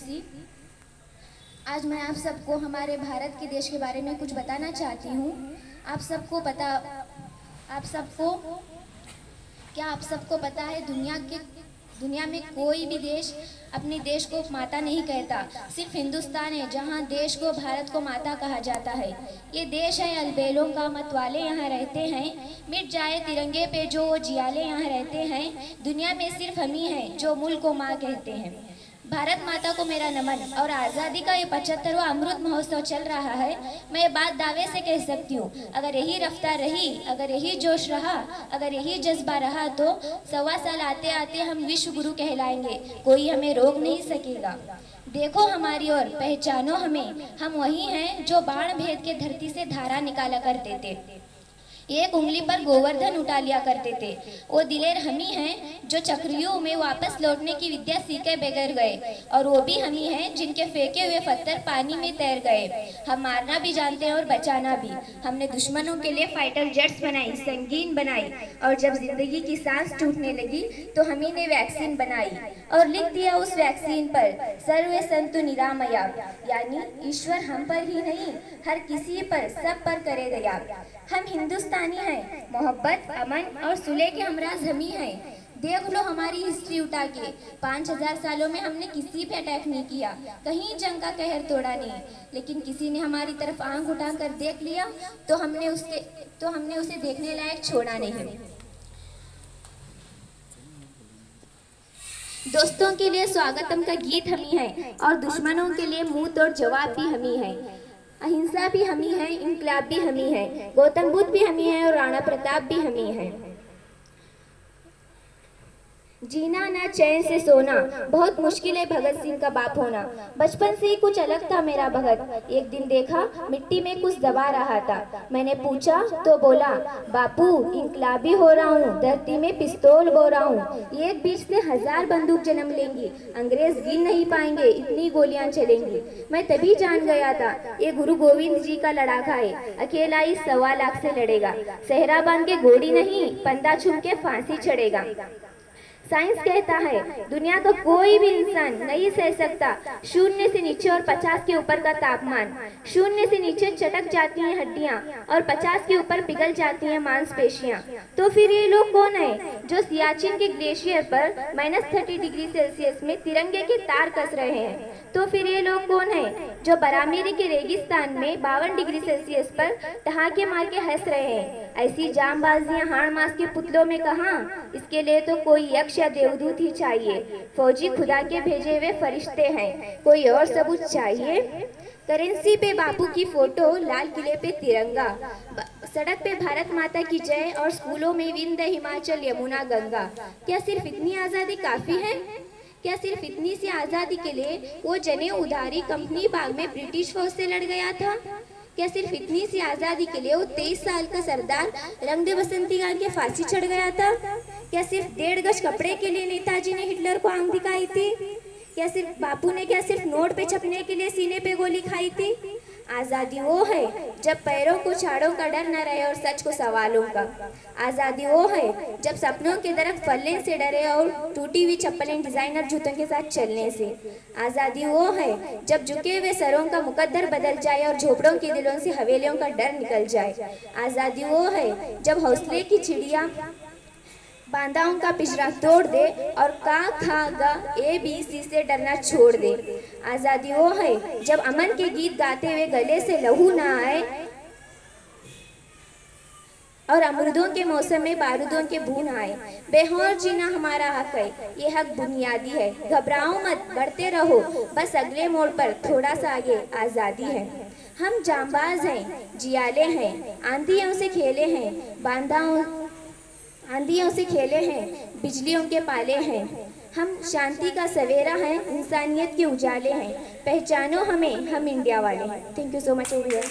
खुशी। आज मैं आप सबको हमारे भारत के देश के बारे में कुछ बताना चाहती हूँ। आप सबको पता है दुनिया में कोई भी देश अपने देश को माता नहीं कहता। सिर्फ हिंदुस्तान है जहाँ देश को, भारत को माता कहा जाता है। ये देश है अलबेलों का, मतवाले यहाँ रहते हैं। मिट जाए तिरंगे पे जो जियाले यहाँ रहते हैं। दुनिया में सिर्फ हम ही हैं जो मुल्क को माँ कहते हैं। भारत माता को मेरा नमन। और आज़ादी का ये 75वां अमृत महोत्सव चल रहा है। मैं ये बात दावे से कह सकती हूँ, अगर यही रफ्तार रही, अगर यही जोश रहा, अगर यही जज्बा रहा तो 1.25 साल आते आते हम विश्व गुरु कहलाएंगे। कोई हमें रोक नहीं सकेगा। देखो हमारी ओर, पहचानो हमें। हम वही हैं जो बाण भेद के धरती से धारा निकाला करते थे, एक उंगली पर गोवर्धन उठा लिया करते थे। वो दिलेर हम ही हैं जो चक्रव्यूह में वापस लौटने की विद्या सीखे बगैर गए। और वो भी हम ही हैं जिनके फेंके हुए पत्थर पानी में तैर गए। हम मारना भी जानते हैं और बचाना भी। हमने दुश्मनों के लिए फाइटर जेट्स बनाई, संगीन बनाई। और जब जिंदगी की सांस टूटने लगी तो हम ही ने वैक्सीन बनाई और लिख दिया उस वैक्सीन पर सर्वे संतु निरामया, यानी ईश्वर हम पर ही नहीं, हर किसी पर, सब पर करे दया। हम हिंदुस्तानी हैं, मोहब्बत, अमन और सुलह के हमराज हम ही हैं। देख लो हमारी हिस्ट्री उठा के, 5000 सालों में हमने किसी पे अटैक नहीं किया, कहीं जंग का कहर तोड़ा नहीं। लेकिन किसी ने हमारी तरफ आंख उठाकर देख लिया तो हमने उसे देखने लायक छोड़ा नहीं। दोस्तों के लिए स्वागतम का गीत हम ही है और दुश्मनों के लिए मुंह तोड़ जवाब भी हम ही है। अहिंसा भी हम ही है, इनकलाब भी हम ही है, गौतम बुद्ध भी हम ही है और राणा प्रताप भी हम ही है। जीना ना चैन से सोना, बहुत मुश्किल है भगत सिंह का बाप होना। बचपन से ही कुछ अलग था मेरा भगत। एक दिन देखा मिट्टी में कुछ दबा रहा था। मैंने पूछा तो बोला, बापू इनकलाबी हो रहा हूँ, धरती में पिस्तौल बो रहा हूँ। एक बीच से 1000 बंदूक जन्म लेंगी, अंग्रेज गिन नहीं पाएंगे, इतनी गोलियां चलेंगी। मैं तभी जान गया था ये गुरु गोविंद जी का लड़ाका है, अकेला ही 1.25 लाख से लड़ेगा। सेहरा बांध के घोड़ी नहीं, पंदा छू के फांसी चढ़ेगा। साइंस कहता है दुनिया का कोई भी इंसान नहीं सह सकता 0 से नीचे और 50 के ऊपर का तापमान। 0 से नीचे चटक जाती हैं हड्डियां और 50 के ऊपर पिघल जाती हैं मांसपेशियां। तो फिर ये लोग कौन है जो सियाचिन के ग्लेशियर पर -30 डिग्री सेल्सियस में तिरंगे के तार कस रहे हैं? तो फिर ये लोग कौन है जो बरामरी के रेगिस्तान में 52 डिग्री सेल्सियस पर ठहाके मार के हंस रहे हैं? ऐसी जामबाजियां हाड़ मास के पुतलों में कहाँ? इसके लिए तो कोई यक्ष या देवदूत ही चाहिए। फौजी खुदा के भेजे हुए फरिश्ते हैं, कोई और सबूत चाहिए? करेंसी पे बापू की फोटो, लाल किले पे तिरंगा, सड़क पे भारत माता की जय और स्कूलों में विंध्य हिमाचल यमुना गंगा। क्या सिर्फ इतनी आज़ादी काफ़ी है? क्या सिर्फ इतनी सी आज़ादी के लिए वो जनेऊ उधारी कंपनी बाग में ब्रिटिश फौज से लड़ गया था? क्या सिर्फ इतनी सी आज़ादी के लिए वो 23 साल का सरदार रंग दे बसंती गान के फांसी चढ़ गया था? क्या सिर्फ 1.5 गज कपड़े के लिए नेताजी ने हिटलर को आंख दिखाई थी? क्या सिर्फ नोट पे छपने के लिए सीने पे गोली खाई थी? आज़ादी वो है जब पैरों को छाड़ों का डर न रहे और सच को सवालों का। आज़ादी वो है जब सपनों के दरख्त फलने से डरे और टूटी हुई चप्पलें डिजाइनर जूतों के साथ चलने से। आज़ादी वो है जब झुके हुए सरों का मुकद्दर बदल जाए और झोपड़ों के दिलों से हवेलियों का डर निकल जाए। आज़ादी वो है जब हौसले की चिड़िया बांधाओं का पिंजरा तोड़ दे और का खा गा ABC से डरना छोड़ दे। आज़ादी वो है जब अमन के गीत गाते हुए गले से लहू ना आए और अमरूदों के मौसम में बारूदों के बून आए। बेहौर जीना हमारा हक है, ये हक बुनियादी है। घबराओ मत, बढ़ते रहो, बस अगले मोड़ पर थोड़ा सा आगे आज़ादी है। हम जांबाज हैं, जियाले हैं, आंधियों से खेले हैं, आंधियों से खेले हैं, बिजलियों के पाले हैं। हम शांति का सवेरा हैं, इंसानियत के उजाले हैं। पहचानो हमें, हम इंडिया वाले हैं। Thank you so much everyone.